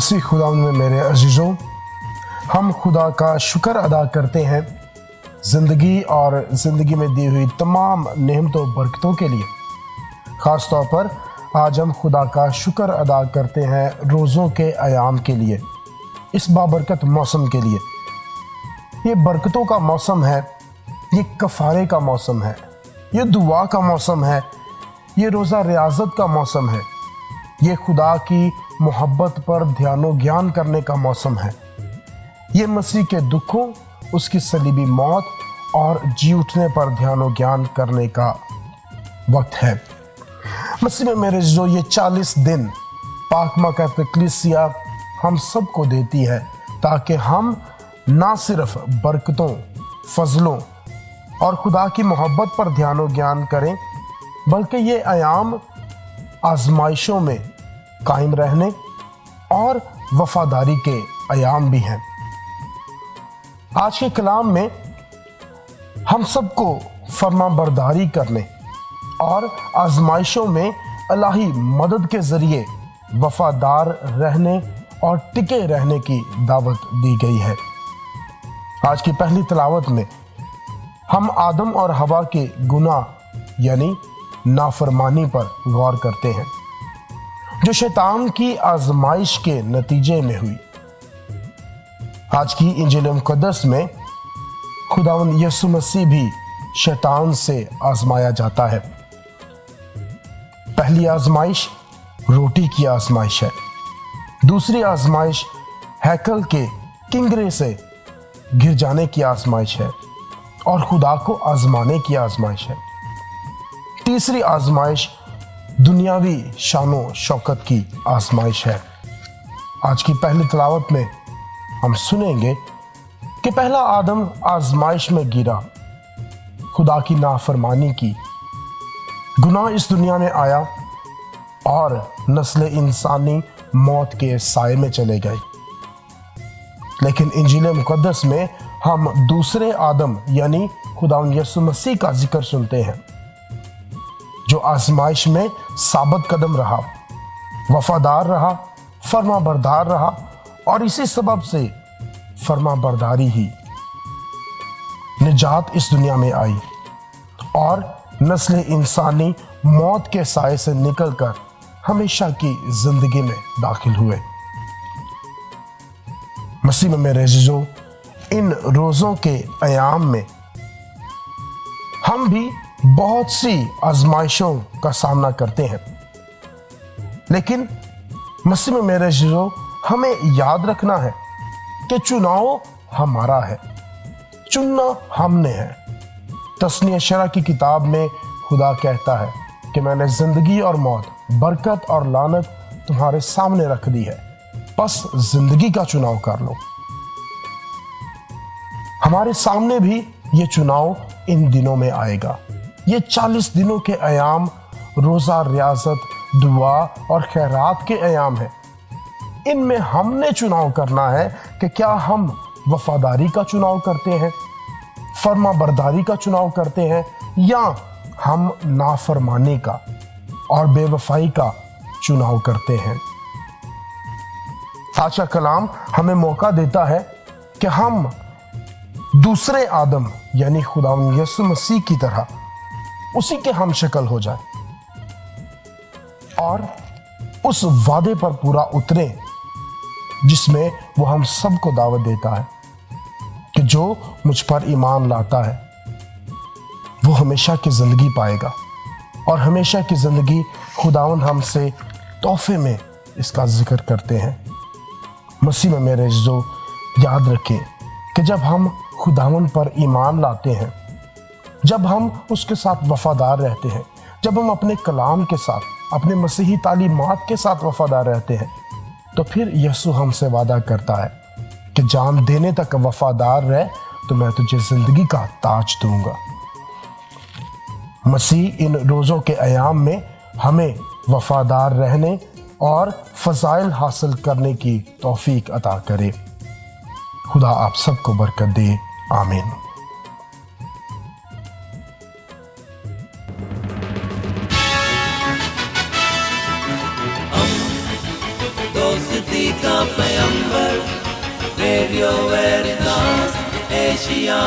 मसीह खुदा में मेरे अजीज़ों, हम खुदा का शुक्र अदा करते हैं ज़िंदगी और ज़िंदगी में दी हुई तमाम नेमतों बरकतों के लिए। ख़ास तौर पर आज हम खुदा का शुक्र अदा करते हैं रोज़ों के अयाम के लिए, इस बाबरकत मौसम के लिए। ये बरकतों का मौसम है, ये कफ़ारे का मौसम है, ये दुआ का मौसम है, ये रोज़ा रियाज़त का मौसम है, ये खुदा की मोहब्बत पर ध्यानो ज्ञान करने का मौसम है। ये मसीह के दुखों, उसकी सलीबी मौत और जी उठने पर ध्यानो ज्ञान करने का वक्त है। मसीह में मेरे जो ये 40 दिन पाक मक़दस कलीसिया हम सबको देती है, ताकि हम ना सिर्फ बरकतों, फजलों और खुदा की मोहब्बत पर ध्यानो ज्ञान करें, बल्कि ये अयाम आजमाइशों में कायम रहने और वफादारी के अयाम भी हैं। आज के कलाम में हम सबको फरमाबरदारी करने और आजमाइशों में इलाही मदद के ज़रिए वफादार रहने और टिके रहने की दावत दी गई है। आज की पहली तिलावत में हम आदम और हवा के गुनाह यानी नाफरमानी पर गौर करते हैं, जो शैतान की आजमाइश के नतीजे में हुई। आज की इंजील मुक़द्दस में खुदावंद यीशु मसीह भी शैतान से आजमाया जाता है। पहली आजमाइश रोटी की आजमाइश है, दूसरी आजमाइश हैकल के किंगरे से गिर जाने की आजमाइश है और खुदा को आजमाने की आजमाइश है। तीसरी आजमाइश दुनियावी शानो शौकत की आजमाइश है। आज की पहली तिलावत में हम सुनेंगे कि पहला आदम आजमाइश में गिरा, खुदा की नाफरमानी की, गुनाह इस दुनिया में आया और नस्ल इंसानी मौत के साए में चले गए। लेकिन इंजील मुक़द्दस में हम दूसरे आदम यानी खुदावंद यीशु मसीह का जिक्र सुनते हैं, जो आजमाइश में साबित कदम रहा, वफादार रहा, फरमाबरदार रहा और इसी सबब से फरमाबरदारी ही निजात इस दुनिया में आई और नस्ल इंसानी मौत के साए से निकलकर हमेशा की जिंदगी में दाखिल हुए। मसीह में मेरे अज़ीज़ों, इन रोज़ों के अयाम में हम भी बहुत सी आजमाइशों का सामना करते हैं, लेकिन मसीह में मेरे अज़ीज़ों, हमें याद रखना है कि चुनाव हमारा है, चुनना हमने है। तस्नीह शरा की किताब में खुदा कहता है कि मैंने जिंदगी और मौत, बरकत और लानत तुम्हारे सामने रख दी है, बस जिंदगी का चुनाव कर लो। हमारे सामने भी ये चुनाव इन दिनों में आएगा। ये 40 दिनों के अयाम रोज़ा रियाज़त, दुआ और खैरात के अयाम हैं। इनमें हमने चुनाव करना है कि क्या हम वफादारी का चुनाव करते हैं, फरमाबरदारी का चुनाव करते हैं, या हम नाफरमानी का और बेवफाई का चुनाव करते हैं। आज का कलाम हमें मौका देता है कि हम दूसरे आदम यानी खुदावंद यीशु मसीह की तरह उसी के हम शक्ल हो जाए और उस वादे पर पूरा उतरे जिसमें वो हम सबको दावत देता है कि जो मुझ पर ईमान लाता है वो हमेशा की जिंदगी पाएगा और हमेशा की जिंदगी खुदावंद हमसे तोहफे में इसका जिक्र करते हैं। मसीह में मेरे जो याद रखें कि जब हम खुदावंद पर ईमान लाते हैं, जब हम उसके साथ वफादार रहते हैं, जब हम अपने कलाम के साथ, अपने मसीही तालीमात के साथ वफादार रहते हैं, तो फिर यीशु हमसे वादा करता है कि जान देने तक वफादार रह तो मैं तुझे जिंदगी का ताज दूंगा। मसीह इन रोज़ों के अयाम में हमें वफादार रहने और फ़ज़ाइल हासिल करने की तौफीक अता करे। खुदा आप सबको बरकत दे। आमीन। दो दोस्ती का पैगंबर रेडियो वेरितास एशिया